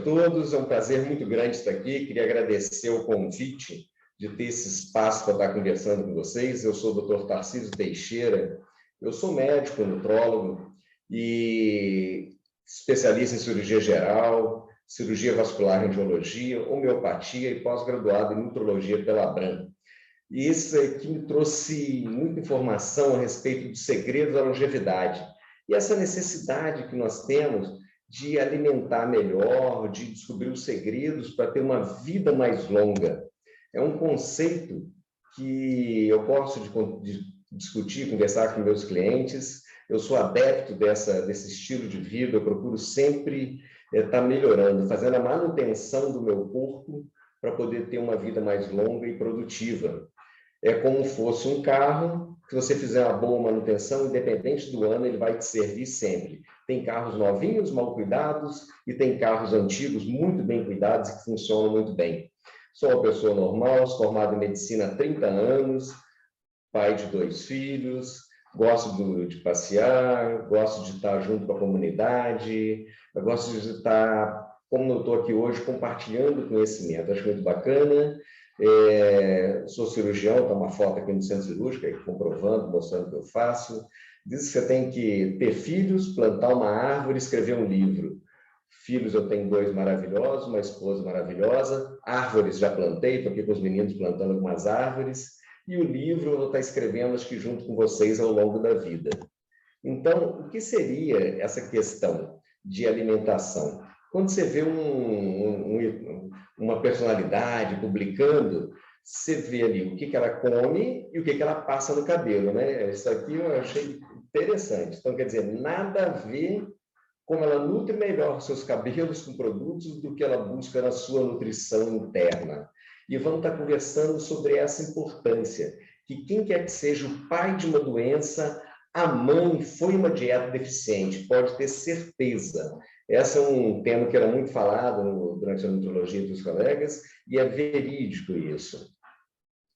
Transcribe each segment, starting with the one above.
todos, é um prazer muito grande estar aqui. Queria agradecer o convite de ter esse espaço para estar conversando com vocês. Eu sou o Dr. Tarcísio Teixeira, eu sou médico, nutrólogo e especialista em cirurgia geral, cirurgia vascular, radiologia, homeopatia e pós-graduado em nutrologia pela Abram. E isso aqui me trouxe muita informação a respeito dos segredos da longevidade e essa necessidade que nós temos de alimentar melhor, de descobrir os segredos para ter uma vida mais longa. É um conceito que eu gosto de discutir, conversar com meus clientes. Eu sou adepto desse estilo de vida, eu procuro sempre estar melhorando, fazendo a manutenção do meu corpo para poder ter uma vida mais longa e produtiva. É como fosse um carro, se você fizer uma boa manutenção, independente do ano, ele vai te servir sempre. Tem carros novinhos, mal cuidados, e tem carros antigos, muito bem cuidados e que funcionam muito bem. Sou uma pessoa normal, formado em medicina há 30 anos, pai de 2 filhos, gosto de passear, gosto de estar junto com a comunidade, eu gosto de estar, como eu estou aqui hoje, compartilhando conhecimento. Acho muito bacana. Sou cirurgião, está uma foto aqui no centro cirúrgico, aí, comprovando, mostrando o que eu faço. Diz que você tem que ter filhos, plantar uma árvore, escrever um livro. Filhos eu tenho 2 maravilhosos, uma esposa maravilhosa. Árvores já plantei, estou aqui com os meninos plantando algumas árvores. E o livro eu vou estar escrevendo, acho que junto com vocês ao longo da vida. Então, o que seria essa questão de alimentação? Quando você vê uma personalidade publicando, você vê ali o que ela come e o que ela passa no cabelo, né? Isso aqui eu achei interessante. Então, quer dizer, nada a ver como ela nutre melhor seus cabelos com produtos do que ela busca na sua nutrição interna. E vamos estar conversando sobre essa importância, que quem quer que seja o pai de uma doença, a mãe foi uma dieta deficiente, pode ter certeza. Esse é um tema que era muito falado durante a nutrologia dos colegas, e é verídico isso.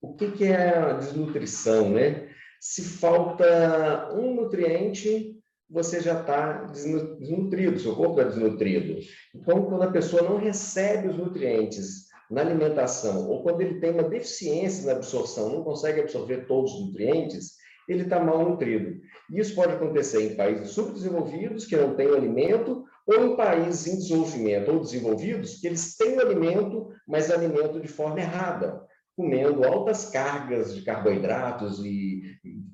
O que é a desnutrição, né? Se falta um nutriente, você já está desnutrido, seu corpo está desnutrido. Então, quando a pessoa não recebe os nutrientes na alimentação, ou quando ele tem uma deficiência na absorção, não consegue absorver todos os nutrientes, ele está mal nutrido. Isso pode acontecer em países subdesenvolvidos, que não têm o alimento, ou em países em desenvolvimento ou desenvolvidos, que eles têm o alimento, mas alimento de forma errada, comendo altas cargas de carboidratos e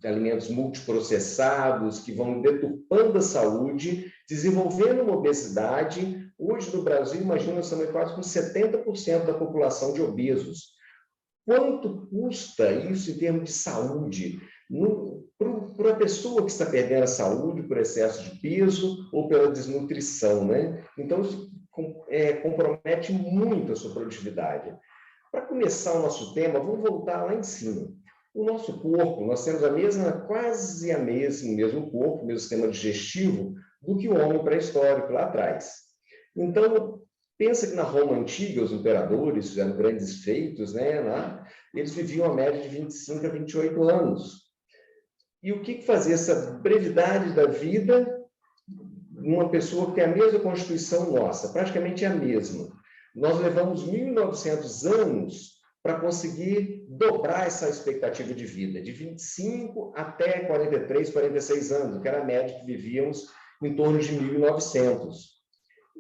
alimentos multiprocessados, que vão deturpando a saúde, desenvolvendo uma obesidade. Hoje, no Brasil, imagina, nós estamos quase com 70% da população de obesos. Quanto custa isso em termos de saúde? Para a pessoa que está perdendo a saúde por excesso de peso ou pela desnutrição, né? Então, isso compromete muito a sua produtividade. Para começar o nosso tema, vamos voltar lá em cima. O nosso corpo, nós temos quase o mesmo corpo, o mesmo sistema digestivo do que o homem pré-histórico lá atrás. Então, pensa que na Roma antiga, os imperadores fizeram grandes feitos, né? Lá, eles viviam a média de 25 a 28 anos. E o que fazia essa brevidade da vida numa pessoa que tem a mesma constituição nossa? Praticamente a mesma. Nós levamos 1.900 anos para conseguir dobrar essa expectativa de vida, de 25 até 43, 46 anos, que era a média que vivíamos em torno de 1.900.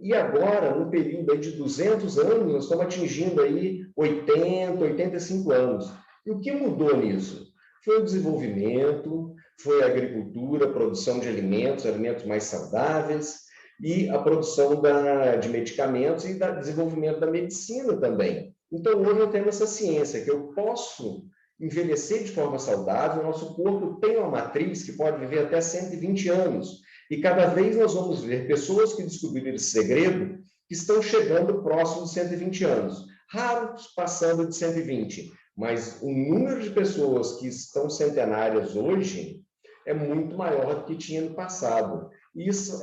E agora, no período aí de 200 anos, nós estamos atingindo aí 80, 85 anos. E o que mudou nisso? Foi o desenvolvimento, foi a agricultura, a produção de alimentos mais saudáveis, e a produção de medicamentos e o desenvolvimento da medicina também. Então, hoje eu tenho essa ciência, que eu posso envelhecer de forma saudável, o nosso corpo tem uma matriz que pode viver até 120 anos. E cada vez nós vamos ver pessoas que descobriram esse segredo que estão chegando próximo de 120 anos. Raros passando de 120, mas o número de pessoas que estão centenárias hoje é muito maior do que tinha no passado.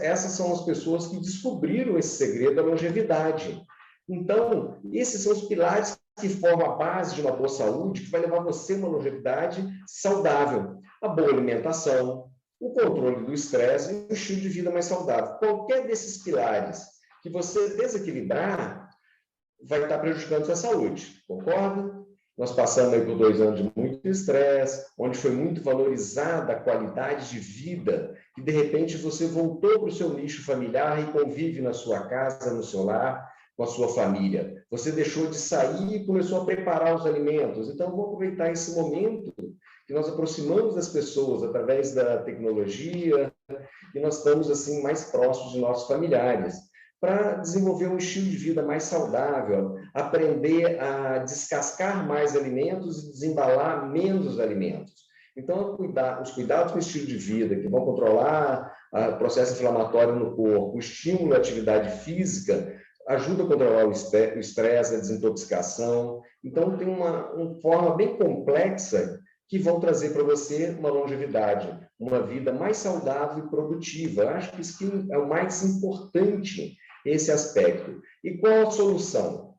Essas são as pessoas que descobriram esse segredo da longevidade. Então, esses são os pilares que formam a base de uma boa saúde, que vai levar você a uma longevidade saudável. A boa alimentação, o controle do estresse e um estilo de vida mais saudável. Qualquer desses pilares que você desequilibrar vai estar prejudicando a sua saúde, concorda? Nós passamos aí por 2 anos de muito estresse, onde foi muito valorizada a qualidade de vida, e de repente você voltou para o seu nicho familiar e convive na sua casa, no seu lar, com a sua família. Você deixou de sair e começou a preparar os alimentos. Então, vamos aproveitar esse momento que nós aproximamos das pessoas através da tecnologia, e nós estamos assim mais próximos de nossos familiares, para desenvolver um estilo de vida mais saudável, aprender a descascar mais alimentos e desembalar menos alimentos. Então, os cuidados com o estilo de vida, que vão controlar o processo inflamatório no corpo, o estímulo à atividade física, ajuda a controlar o estresse, a desintoxicação. Então, tem uma forma bem complexa que vão trazer para você uma longevidade, uma vida mais saudável e produtiva. Eu acho que isso é o mais importante, esse aspecto. E qual a solução?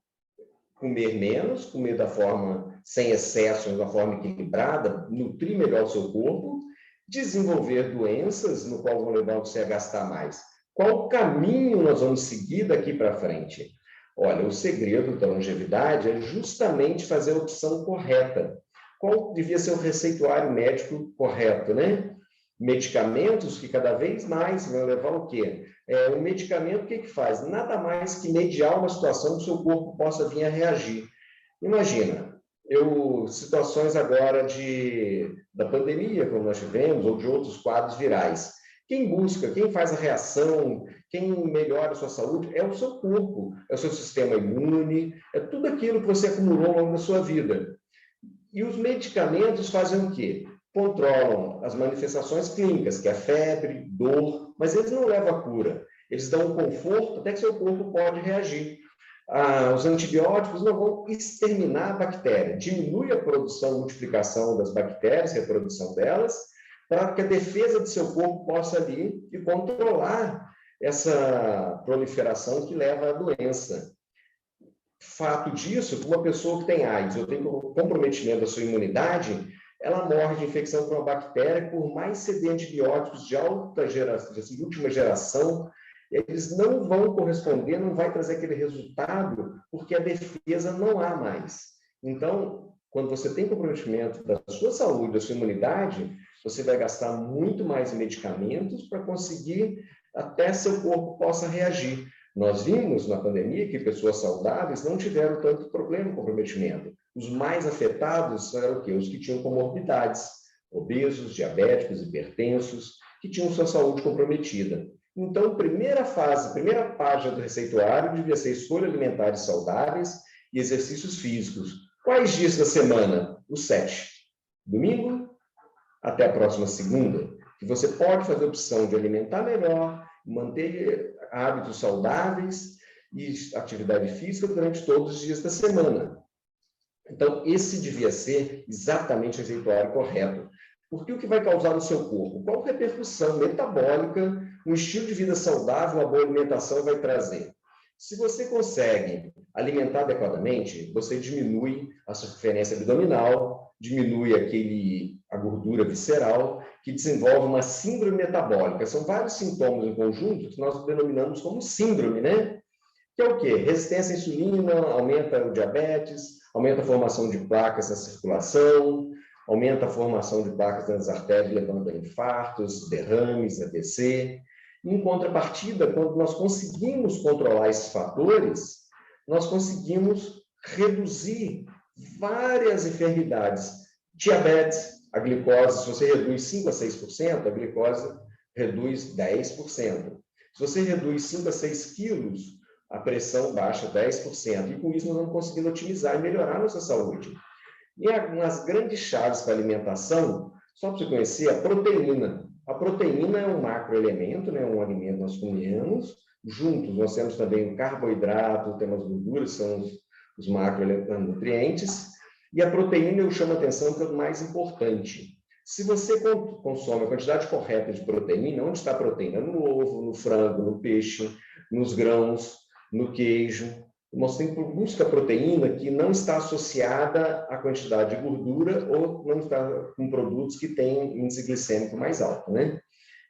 Comer menos, comer da forma sem excesso, de uma forma equilibrada, nutrir melhor o seu corpo, desenvolver doenças no qual vão levar você a gastar mais. Qual caminho nós vamos seguir daqui para frente? Olha, o segredo da longevidade é justamente fazer a opção correta. Qual devia ser o receituário médico correto, né? Medicamentos que cada vez mais vão levar o quê? O medicamento, o que faz? Nada mais que mediar uma situação que o seu corpo possa vir a reagir. Imagina, situações agora da pandemia, como nós tivemos, ou de outros quadros virais. Quem busca, quem faz a reação, quem melhora a sua saúde, é o seu corpo, é o seu sistema imune, é tudo aquilo que você acumulou ao longo da sua vida. E os medicamentos fazem o quê? Controlam as manifestações clínicas, que é febre, dor, mas eles não levam a cura. Eles dão um conforto até que seu corpo pode reagir. Os antibióticos não vão exterminar a bactéria, diminui a produção e multiplicação das bactérias, reprodução delas, para que a defesa do seu corpo possa ali e controlar essa proliferação que leva à doença. Fato disso, uma pessoa que tem AIDS ou tem comprometimento da sua imunidade, ela morre de infecção por uma bactéria, por mais ceder antibióticos de alta geração, de última geração, eles não vão corresponder, não vai trazer aquele resultado, porque a defesa não há mais. Então, quando você tem comprometimento da sua saúde, da sua imunidade, você vai gastar muito mais medicamentos para conseguir até seu corpo possa reagir. Nós vimos na pandemia que pessoas saudáveis não tiveram tanto problema com comprometimento. Os mais afetados eram o quê? Os que tinham comorbidades, obesos, diabéticos, hipertensos, que tinham sua saúde comprometida. Então, primeira página do receituário devia ser escolha alimentares saudáveis e exercícios físicos. Quais dias da semana? Os 7. Domingo até a próxima segunda. Que você pode fazer a opção de alimentar melhor, manter hábitos saudáveis e atividade física durante todos os dias da semana. Então, esse devia ser exatamente o receituário correto. Porque o que vai causar no seu corpo? Qual repercussão metabólica um estilo de vida saudável, uma boa alimentação vai trazer? Se você consegue alimentar adequadamente, você diminui a circunferência abdominal, diminui a gordura visceral, que desenvolve uma síndrome metabólica. São vários sintomas em conjunto que nós denominamos como síndrome, né? Que é o quê? Resistência à insulina, aumenta o diabetes, aumenta a formação de placas na circulação, aumenta a formação de placas nas artérias, levando a infartos, derrames, AVC. Em contrapartida, quando nós conseguimos controlar esses fatores, nós conseguimos reduzir várias enfermidades. Diabetes, a glicose, se você reduz 5 a 6%, a glicose reduz 10%. Se você reduz 5 a 6 quilos, a pressão baixa 10%. E com isso nós vamos conseguindo otimizar e melhorar a nossa saúde. E umas grandes chaves para a alimentação, só para você conhecer, a proteína. A proteína é um macroelemento, né? Um alimento que nós comemos. Juntos, nós temos também o carboidrato, temos as gorduras, são os macronutrientes. E a proteína, eu chamo a atenção que é o mais importante. Se você consome a quantidade correta de proteína, onde está a proteína? No ovo, no frango, no peixe, nos grãos, no queijo. Nós temos busca proteína que não está associada à quantidade de gordura ou não está com produtos que têm índice glicêmico mais alto, né?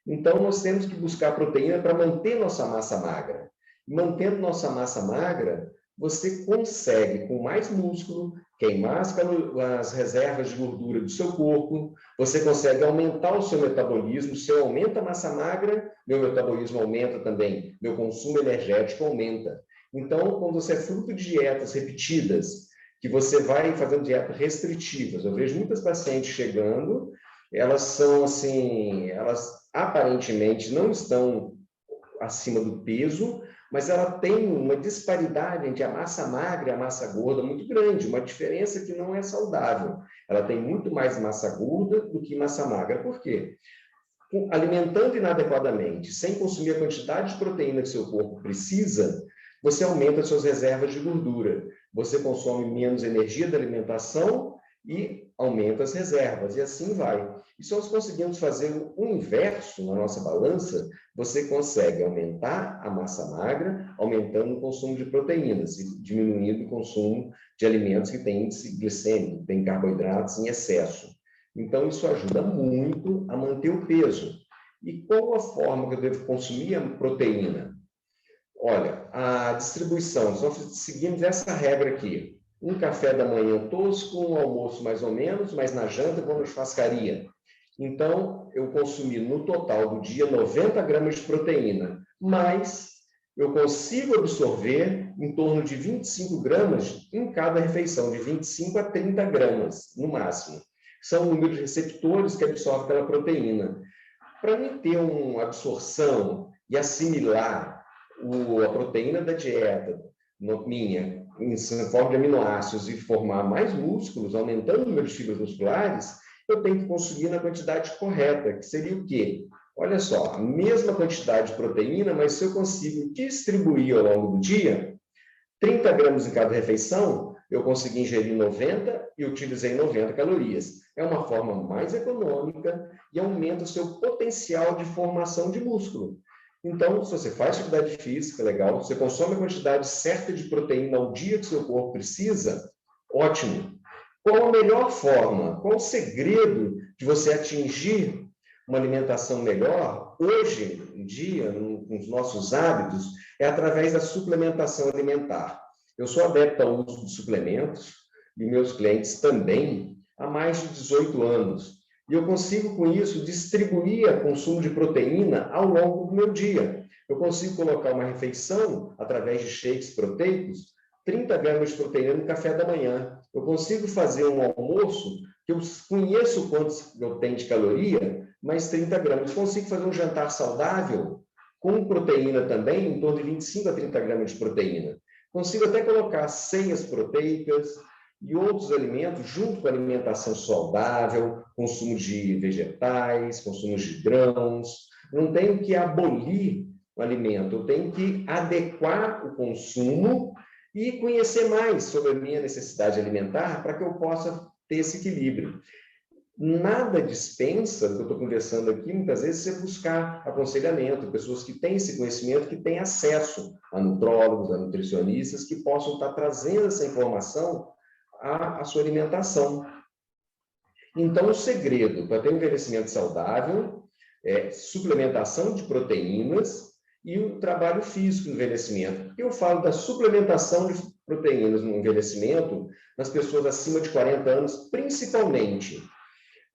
Então, nós temos que buscar proteína para manter nossa massa magra. Mantendo nossa massa magra, você consegue, com mais músculo, queimar as reservas de gordura do seu corpo, você consegue aumentar o seu metabolismo. Se eu aumento a massa magra, meu metabolismo aumenta também, meu consumo energético aumenta. Então, quando você é fruto de dietas repetidas, que você vai fazendo dietas restritivas, eu vejo muitas pacientes chegando, elas são assim, elas aparentemente não estão acima do peso, mas ela tem uma disparidade entre a massa magra e a massa gorda muito grande, uma diferença que não é saudável. Ela tem muito mais massa gorda do que massa magra. Por quê? Alimentando inadequadamente, sem consumir a quantidade de proteína que seu corpo precisa, você aumenta as suas reservas de gordura. Você consome menos energia da alimentação e aumenta as reservas, e assim vai. E se nós conseguimos fazer o inverso na nossa balança, você consegue aumentar a massa magra, aumentando o consumo de proteínas e diminuindo o consumo de alimentos que têm índice glicêmico, que têm carboidratos em excesso. Então, isso ajuda muito a manter o peso. E qual a forma que eu devo consumir a proteína? Olha, a distribuição, nós seguimos essa regra aqui. Um café da manhã tosco, um almoço mais ou menos, mas na janta eu vou na churrascaria. Então, eu consumi no total do dia 90 gramas de proteína, mas eu consigo absorver em torno de 25 gramas em cada refeição, de 25 a 30 gramas, no máximo. São o número de receptores que absorvem aquela proteína. Para mim ter uma absorção e assimilar a proteína da dieta minha, em forma de aminoácidos, e formar mais músculos, aumentando o número de fibras musculares, eu tenho que consumir na quantidade correta, que seria o quê? Olha só, a mesma quantidade de proteína, mas se eu consigo distribuir ao longo do dia, 30 gramas em cada refeição, eu consegui ingerir 90 e utilizei 90 calorias. É uma forma mais econômica e aumenta o seu potencial de formação de músculo. Então, se você faz atividade física, legal, você consome a quantidade certa de proteína ao dia que seu corpo precisa, ótimo. Qual a melhor forma? Qual o segredo de você atingir uma alimentação melhor? Hoje em dia, nos nossos hábitos, é através da suplementação alimentar. Eu sou adepto ao uso de suplementos, e meus clientes também, há mais de 18 anos. E eu consigo, com isso, distribuir o consumo de proteína ao longo do meu dia. Eu consigo colocar uma refeição, através de shakes proteicos, 30 gramas de proteína no café da manhã. Eu consigo fazer um almoço que eu conheço quantos eu tenho de caloria, mais 30 gramas. Eu consigo fazer um jantar saudável, com proteína também, em torno de 25 a 30 gramas de proteína. Consigo até colocar ceias proteicas e outros alimentos junto com a alimentação saudável, consumo de vegetais, consumo de grãos. Não tenho que abolir o alimento, eu tenho que adequar o consumo e conhecer mais sobre a minha necessidade alimentar para que eu possa ter esse equilíbrio. Nada dispensa, do que eu estou conversando aqui, muitas vezes, você buscar aconselhamento, pessoas que têm esse conhecimento, que têm acesso a nutrólogos, a nutricionistas, que possam estar trazendo essa informação à sua alimentação. Então, o segredo para ter um envelhecimento saudável é suplementação de proteínas e o trabalho físico no envelhecimento. Eu falo da suplementação de proteínas no envelhecimento nas pessoas acima de 40 anos, principalmente.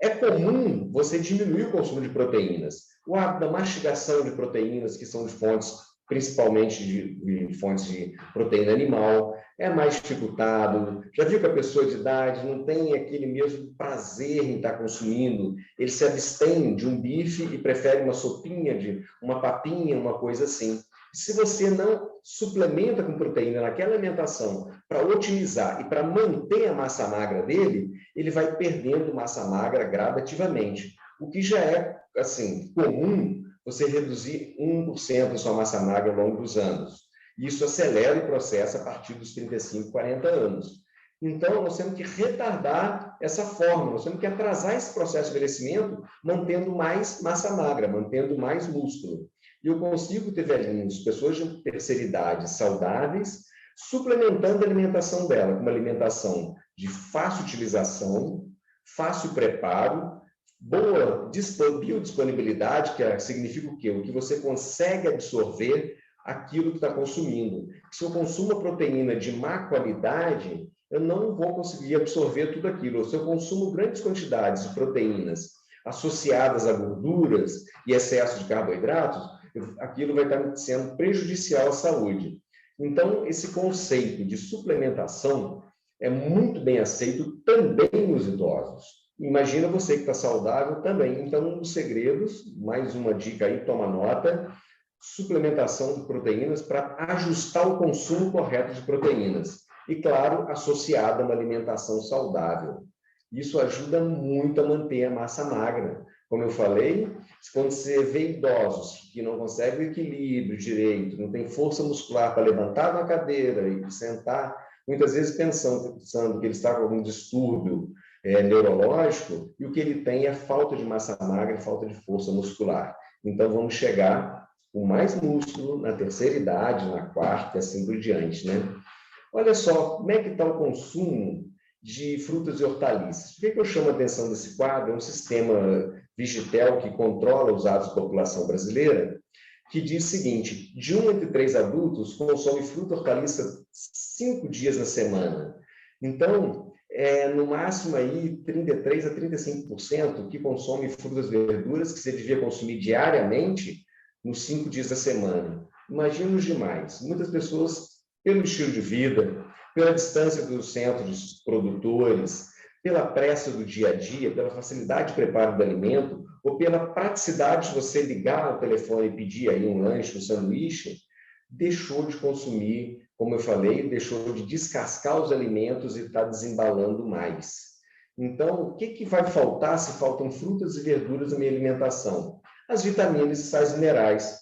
É comum você diminuir o consumo de proteínas. O hábito da mastigação de proteínas, que são de fontes, principalmente de fontes de proteína animal, é mais dificultado. Já viu que a pessoa de idade não tem aquele mesmo prazer em estar consumindo? Ele se abstém de um bife e prefere uma sopinha, uma papinha, uma coisa assim. Se você não suplementa com proteína naquela alimentação para otimizar e para manter a massa magra dele, ele vai perdendo massa magra gradativamente. O que já é, assim, comum você reduzir 1% da sua massa magra ao longo dos anos. Isso acelera o processo a partir dos 35, 40 anos. Então, nós temos que retardar essa forma, nós temos que atrasar esse processo de envelhecimento, mantendo mais massa magra, mantendo mais músculo. E eu consigo ter velhinhos, pessoas de terceira idade saudáveis, suplementando a alimentação dela, com uma alimentação de fácil utilização, fácil preparo, boa biodisponibilidade, que significa o quê? O que você consegue absorver aquilo que está consumindo. Se eu consumo proteína de má qualidade, eu não vou conseguir absorver tudo aquilo. Se eu consumo grandes quantidades de proteínas associadas a gorduras e excesso de carboidratos, aquilo vai estar sendo prejudicial à saúde. Então, esse conceito de suplementação é muito bem aceito também nos idosos. Imagina você que está saudável também. Então, um dos segredos, mais uma dica aí, toma nota, suplementação de proteínas para ajustar o consumo correto de proteínas. E, claro, associada a uma alimentação saudável. Isso ajuda muito a manter a massa magra. Como eu falei, quando você vê idosos que não conseguem o equilíbrio direito, não tem força muscular para levantar na cadeira e sentar, muitas vezes pensando que ele está com algum distúrbio neurológico, e o que ele tem é falta de massa magra e falta de força muscular. Então, vamos chegar com mais músculo na terceira idade, na quarta e assim por diante, né? Olha só, como é que está o consumo de frutas e hortaliças? Por que eu chamo a atenção desse quadro? É um sistema Vigitel que controla os hábitos da população brasileira, que diz o seguinte: de 1 entre 3 adultos consome fruta e hortaliça 5 dias na semana. Então, no máximo aí 33 a 35% que consome frutas e verduras que você devia consumir diariamente nos 5 dias da semana. Imagina os demais. Muitas pessoas, pelo estilo de vida, pela distância dos centros produtores, pela pressa do dia a dia, pela facilidade de preparo do alimento, ou pela praticidade de você ligar o telefone e pedir aí um lanche, um sanduíche, deixou de consumir, como eu falei, deixou de descascar os alimentos e está desembalando mais. Então, o que vai faltar se faltam frutas e verduras na minha alimentação? As vitaminas e sais minerais.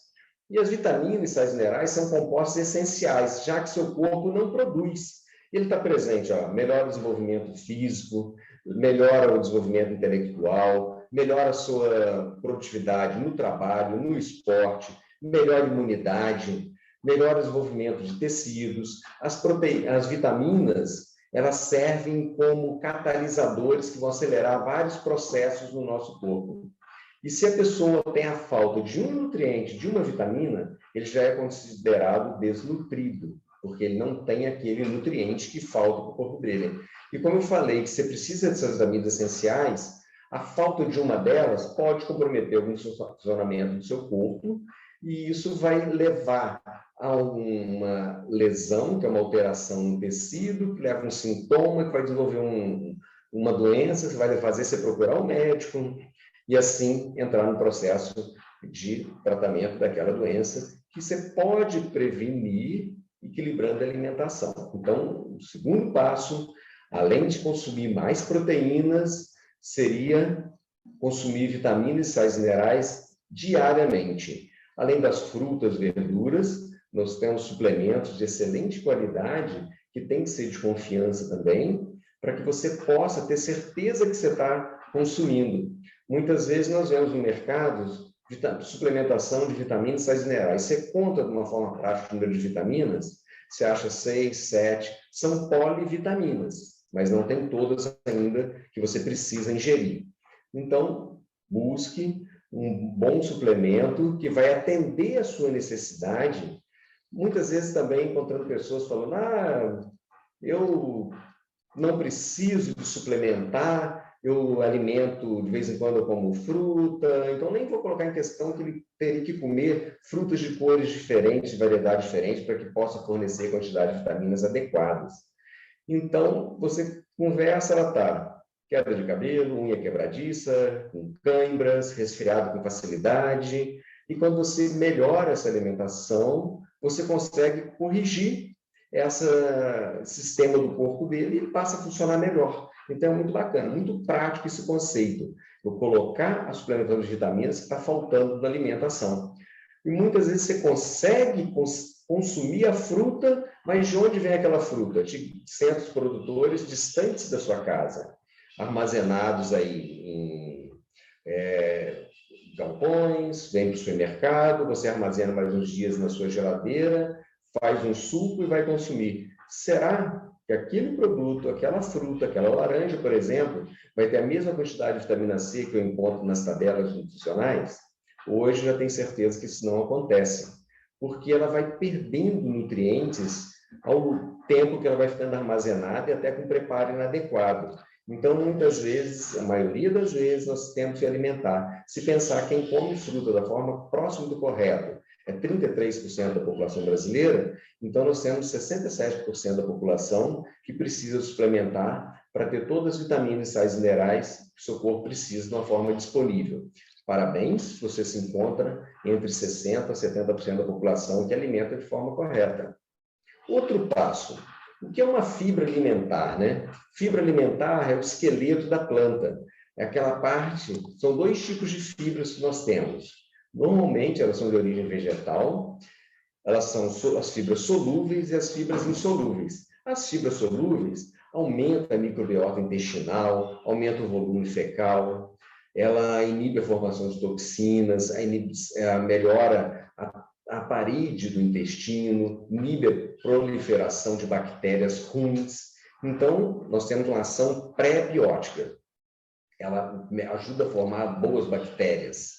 E as vitaminas e sais minerais são compostos essenciais, já que seu corpo não produz. Ele está presente, melhora o desenvolvimento físico, melhora o desenvolvimento intelectual, melhora a sua produtividade no trabalho, no esporte, melhora a imunidade, melhora o desenvolvimento de tecidos. As vitaminas, elas servem como catalisadores que vão acelerar vários processos no nosso corpo. E se a pessoa tem a falta de um nutriente, de uma vitamina, ele já é considerado desnutrido, porque ele não tem aquele nutriente que falta para o corpo dele. E como eu falei que você precisa dessas vitaminas essenciais, a falta de uma delas pode comprometer algum funcionamento do seu corpo, e isso vai levar a uma lesão, que é uma alteração no tecido, que leva a um sintoma, que vai desenvolver uma doença, que vai fazer você procurar um médico, e assim entrar no processo de tratamento daquela doença, que você pode prevenir equilibrando a alimentação. Então, o segundo passo, além de consumir mais proteínas, seria consumir vitaminas e sais minerais diariamente. Além das frutas e verduras, nós temos suplementos de excelente qualidade, que tem que ser de confiança também, para que você possa ter certeza que você está consumindo. Muitas vezes nós vemos no mercado suplementação de vitaminas e sais minerais. Você conta de uma forma prática o número de vitaminas, você acha 6, 7, são polivitaminas, mas não tem todas ainda que você precisa ingerir. Então, busque um bom suplemento que vai atender a sua necessidade. Muitas vezes também encontrando pessoas falando, eu não preciso de suplementar, eu alimento, de vez em quando eu como fruta, então nem vou colocar em questão que ele teria que comer frutas de cores diferentes, de variedade diferente, para que possa fornecer quantidade de vitaminas adequadas. Então, você conversa, ela está queda de cabelo, unha quebradiça, com cãibras, resfriado com facilidade, e quando você melhora essa alimentação, você consegue corrigir esse sistema do corpo dele e ele passa a funcionar melhor. Então, é muito bacana, muito prático esse conceito. Eu colocar a suplementação de vitaminas que está faltando na alimentação. E muitas vezes você consegue consumir a fruta, mas de onde vem aquela fruta? De centros produtores distantes da sua casa, armazenados aí em galpões, vem para o supermercado, você armazena mais uns dias na sua geladeira, faz um suco e vai consumir. Será que aquele produto, aquela fruta, aquela laranja, por exemplo, vai ter a mesma quantidade de vitamina C que eu encontro nas tabelas nutricionais? Hoje já tenho certeza que isso não acontece. porque ela vai perdendo nutrientes ao tempo que ela vai ficando armazenada e até com preparo inadequado. Então, muitas vezes, a maioria das vezes, nós temos que alimentar. Se pensar quem come fruta da forma próxima do correto é 33% da população brasileira, então nós temos 67% da população que precisa suplementar para ter todas as vitaminas e sais minerais que o seu corpo precisa de uma forma disponível. Parabéns, você se encontra entre 60% a 70% da população que alimenta de forma correta. Outro passo, o que é uma fibra alimentar, né? Fibra alimentar é o esqueleto da planta. É aquela parte, são 2 tipos de fibras que nós temos. Normalmente, elas são de origem vegetal, elas são as fibras solúveis e as fibras insolúveis. As fibras solúveis aumentam a microbiota intestinal, aumentam o volume fecal, ela inibe a formação de toxinas, melhora a parede do intestino, inibe a proliferação de bactérias ruins. Então, nós temos uma ação pré-biótica. Ela ajuda a formar boas bactérias.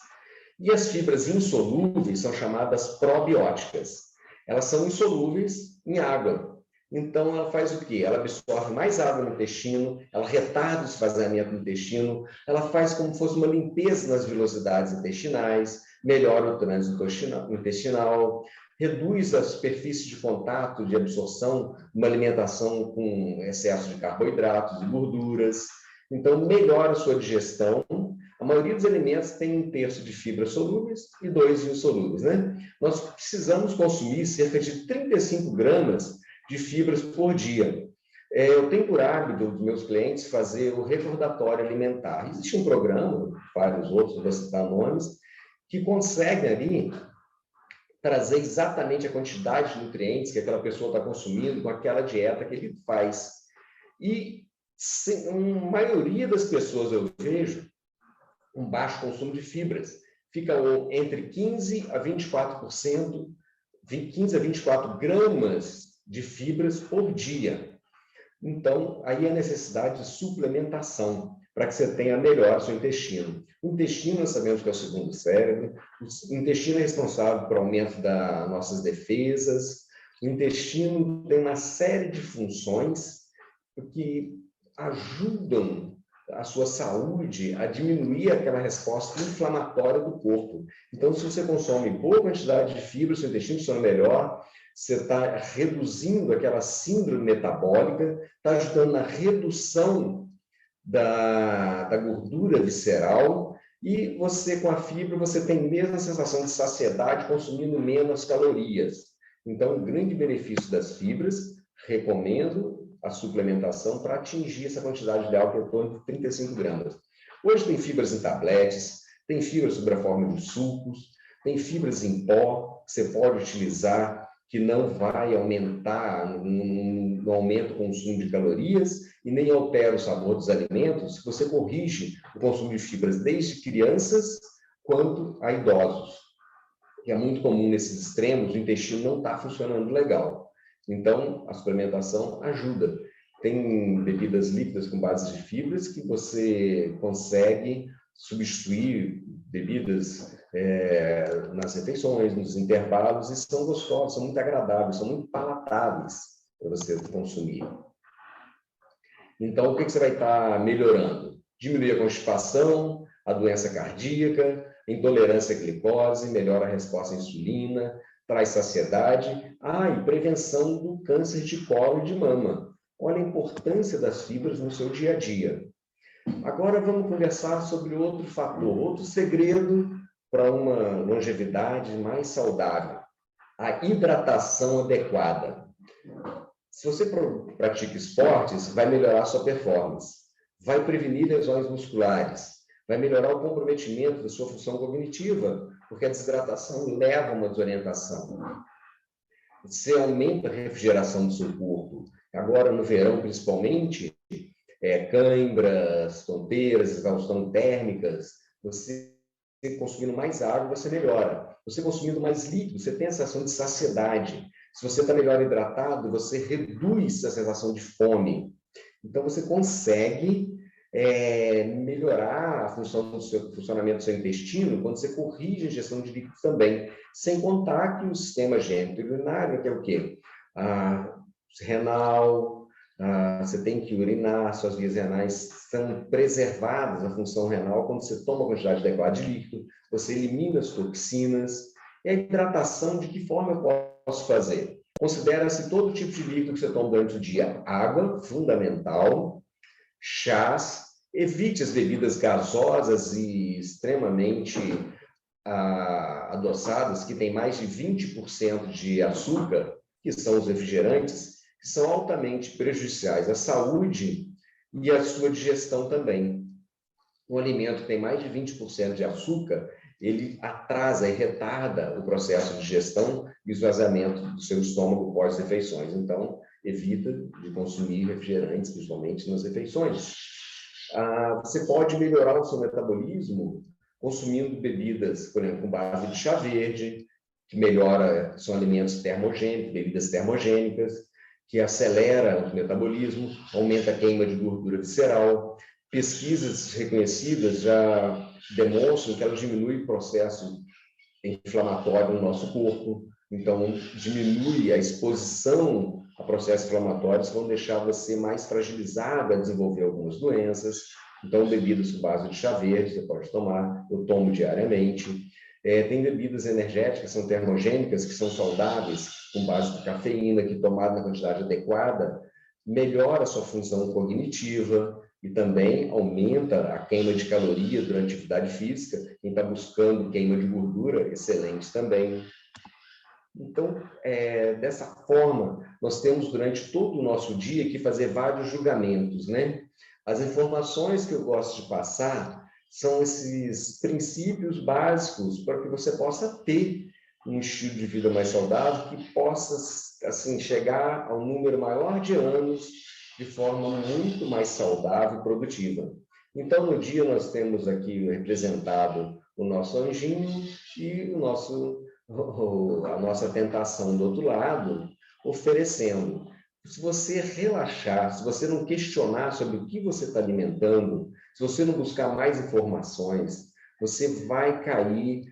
E as fibras insolúveis são chamadas probióticas. Elas são insolúveis em água. Então, ela faz o quê? Ela absorve mais água no intestino, ela retarda o esvaziamento do intestino, ela faz como se fosse uma limpeza nas velocidades intestinais, melhora o trânsito intestinal, reduz a superfície de contato de absorção de uma alimentação com excesso de carboidratos e gorduras. Então, melhora a sua digestão. A maioria dos alimentos tem 1/3 de fibras solúveis e 2 insolúveis, né? Nós precisamos consumir cerca de 35 gramas de fibras por dia. Eu tenho por hábito dos meus clientes fazer o recordatório alimentar. Existe um programa, vários outros, não vou citar nomes, que consegue ali trazer exatamente a quantidade de nutrientes que aquela pessoa está consumindo com aquela dieta que ele faz. E a maioria das pessoas eu vejo um baixo consumo de fibras. Fica entre 15 a 24%, 15 a 24 gramas de fibras por dia. Então, aí a necessidade de suplementação, para que você tenha melhor seu intestino. O intestino, nós sabemos que é o segundo cérebro, o intestino é responsável pelo aumento das nossas defesas, o intestino tem uma série de funções que ajudam a sua saúde a diminuir aquela resposta inflamatória do corpo. Então, se você consome boa quantidade de fibra, seu intestino funciona melhor, você está reduzindo aquela síndrome metabólica, está ajudando na redução da gordura visceral, e você, com a fibra, você tem a mesma sensação de saciedade, consumindo menos calorias. Então, um grande benefício das fibras, recomendo a suplementação para atingir essa quantidade ideal, que é em torno de 35 gramas. Hoje tem fibras em tabletes, tem fibras sob a forma de sucos, tem fibras em pó, que você pode utilizar, que não vai aumentar, não aumenta o consumo de calorias e nem altera o sabor dos alimentos. Você corrige o consumo de fibras desde crianças quanto a idosos, que é muito comum nesses extremos, o intestino não está funcionando legal. Então, a suplementação ajuda. Tem bebidas líquidas com base de fibras que você consegue substituir bebidas nas refeições, nos intervalos, e são gostosas, são muito agradáveis, são muito palatáveis para você consumir. Então, o que você vai estar melhorando? Diminuir a constipação, a doença cardíaca, a intolerância à glicose, melhora a resposta à insulina, traz saciedade, e prevenção do câncer de colo e de mama. Olha a importância das fibras no seu dia a dia. Agora vamos conversar sobre outro fator, outro segredo para uma longevidade mais saudável: a hidratação adequada. Se você pratica esportes, vai melhorar a sua performance, vai prevenir lesões musculares, vai melhorar o comprometimento da sua função cognitiva, porque a desidratação leva a uma desorientação. Você aumenta a refrigeração do seu corpo. Agora, no verão, principalmente, cãibras, tonteiras, exaustão térmicas, você consumindo mais água, você melhora. Você consumindo mais líquido, você tem a sensação de saciedade. Se você está melhor hidratado, você reduz a sensação de fome. Então, você consegue melhorar a funcionamento do seu intestino quando você corrige a ingestão de líquidos também, sem contar que o sistema genito-urinário, que é o quê? Renal, você tem que urinar, suas vias renais são preservadas, a função renal, quando você toma a quantidade adequada de líquido, você elimina as toxinas. E a hidratação, de que forma eu posso fazer? Considera-se todo tipo de líquido que você toma durante o dia. Água, fundamental. Chás, evite as bebidas gasosas e extremamente adoçadas, que tem mais de 20% de açúcar, que são os refrigerantes, que são altamente prejudiciais à saúde e à sua digestão também. Um alimento que tem mais de 20% de açúcar, ele atrasa e retarda o processo de digestão e esvaziamento do seu estômago pós-refeições. Então, evita de consumir refrigerantes, principalmente nas refeições. Você pode melhorar o seu metabolismo consumindo bebidas, por exemplo, com base de chá verde, que melhora, são alimentos termogênicos, bebidas termogênicas, que acelera o metabolismo, aumenta a queima de gordura visceral. Pesquisas reconhecidas já demonstram que ela diminui o processo inflamatório no nosso corpo, então diminui a exposição a processos inflamatórios que vão deixar você mais fragilizado a desenvolver algumas doenças. Então, bebidas com base de chá verde, você pode tomar, eu tomo diariamente. Tem bebidas energéticas, são termogênicas, que são saudáveis, com base de cafeína, que tomada na quantidade adequada, melhora a sua função cognitiva e também aumenta a queima de calorias durante a atividade física. Quem está buscando queima de gordura, excelente também. Então, dessa forma, nós temos durante todo o nosso dia que fazer vários julgamentos, né? As informações que eu gosto de passar são esses princípios básicos para que você possa ter um estilo de vida mais saudável, que possa, assim, chegar a um número maior de anos de forma muito mais saudável e produtiva. Então, no dia, nós temos aqui representado o nosso anjinho e a nossa tentação do outro lado, oferecendo. Se você relaxar, se você não questionar sobre o que você está alimentando, se você não buscar mais informações, você vai cair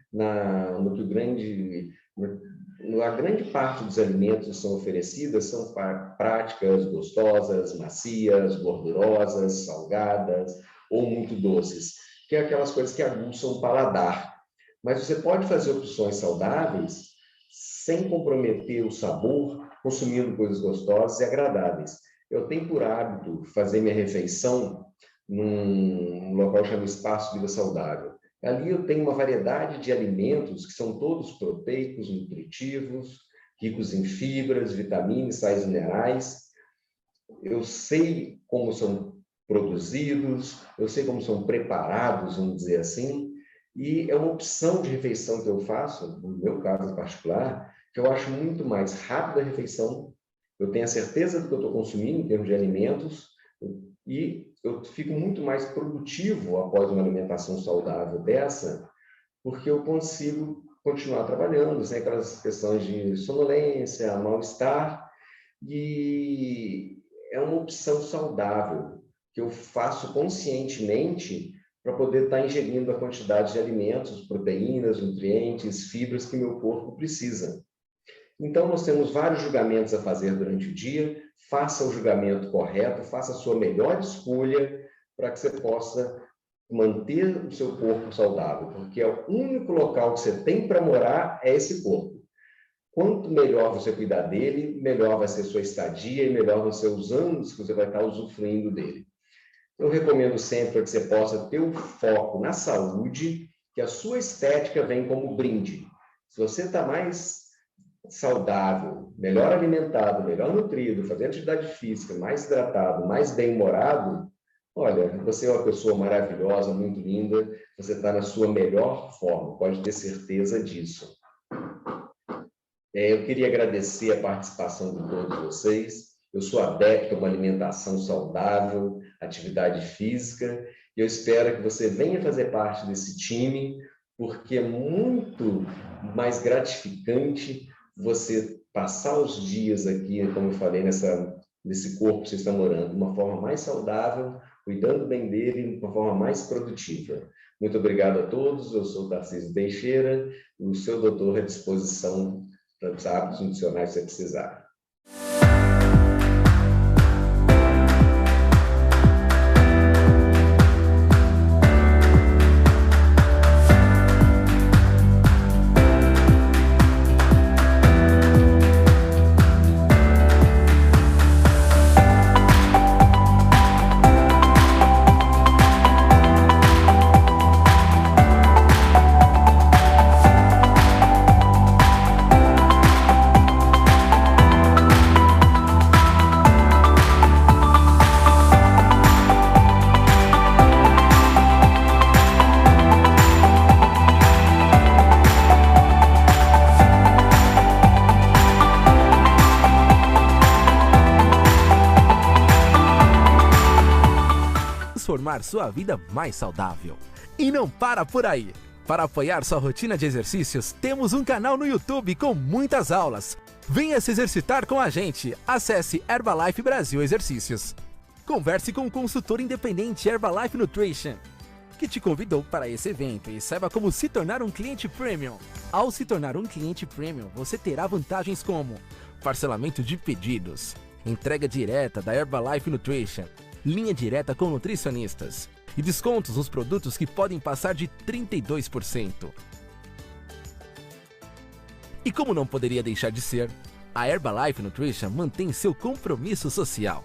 a grande parte dos alimentos que são oferecidos são práticas gostosas, macias, gordurosas, salgadas ou muito doces, que é aquelas coisas que aguçam o paladar. Mas você pode fazer opções saudáveis sem comprometer o sabor, consumindo coisas gostosas e agradáveis. Eu tenho por hábito fazer minha refeição num local chamado Espaço Vida Saudável. Ali eu tenho uma variedade de alimentos que são todos proteicos, nutritivos, ricos em fibras, vitaminas, sais minerais. Eu sei como são produzidos, eu sei como são preparados, vamos dizer assim, e é uma opção de refeição que eu faço, no meu caso em particular, que eu acho muito mais rápida a refeição, eu tenho a certeza do que eu estou consumindo em termos de alimentos, e eu fico muito mais produtivo após uma alimentação saudável dessa, porque eu consigo continuar trabalhando, sem aquelas questões de sonolência, mal-estar, e é uma opção saudável, que eu faço conscientemente para poder estar ingerindo a quantidade de alimentos, proteínas, nutrientes, fibras que meu corpo precisa. Então, nós temos vários julgamentos a fazer durante o dia. Faça o julgamento correto, faça a sua melhor escolha para que você possa manter o seu corpo saudável, porque é o único local que você tem para morar é esse corpo. Quanto melhor você cuidar dele, melhor vai ser sua estadia e melhor vão ser os anos que você vai estar usufruindo dele. Eu recomendo sempre que você possa ter o foco na saúde, que a sua estética vem como brinde. Se você está mais saudável, melhor alimentado, melhor nutrido, fazendo atividade física, mais hidratado, mais bem-humorado, olha, você é uma pessoa maravilhosa, muito linda, você está na sua melhor forma, pode ter certeza disso. Eu queria agradecer a participação de todos vocês. Eu sou adepto a uma alimentação saudável, atividade física, e eu espero que você venha fazer parte desse time, porque é muito mais gratificante você passar os dias aqui, como eu falei, nesse corpo que você está morando, de uma forma mais saudável, cuidando bem dele de uma forma mais produtiva. Muito obrigado a todos, eu sou o Tarcísio Teixeira, o seu doutor à disposição para os hábitos nutricionais que você precisar. Transformar sua vida mais saudável. E não para por aí! Para apoiar sua rotina de exercícios, temos um canal no YouTube com muitas aulas. Venha se exercitar com a gente. Acesse Herbalife Brasil Exercícios. Converse com o consultor independente Herbalife Nutrition, que te convidou para esse evento, e saiba como se tornar um cliente premium. Ao se tornar um cliente premium, você terá vantagens como parcelamento de pedidos, entrega direta da Herbalife Nutrition, linha direta com nutricionistas e descontos nos produtos que podem passar de 32%. E como não poderia deixar de ser, a Herbalife Nutrition mantém seu compromisso social.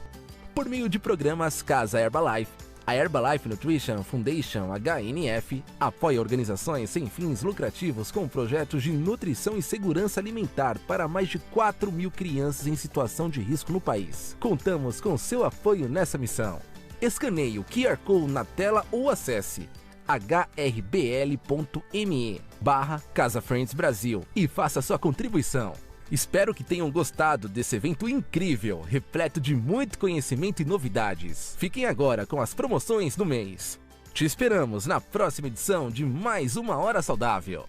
Por meio de programas Casa Herbalife, a Herbalife Nutrition Foundation HNF apoia organizações sem fins lucrativos com projetos de nutrição e segurança alimentar para mais de 4.000 crianças em situação de risco no país. Contamos com seu apoio nessa missão. Escaneie o QR Code na tela ou acesse hrbl.me/Casa Friends Brasil e faça sua contribuição. Espero que tenham gostado desse evento incrível, repleto de muito conhecimento e novidades. Fiquem agora com as promoções do mês. Te esperamos na próxima edição de mais uma Hora Saudável.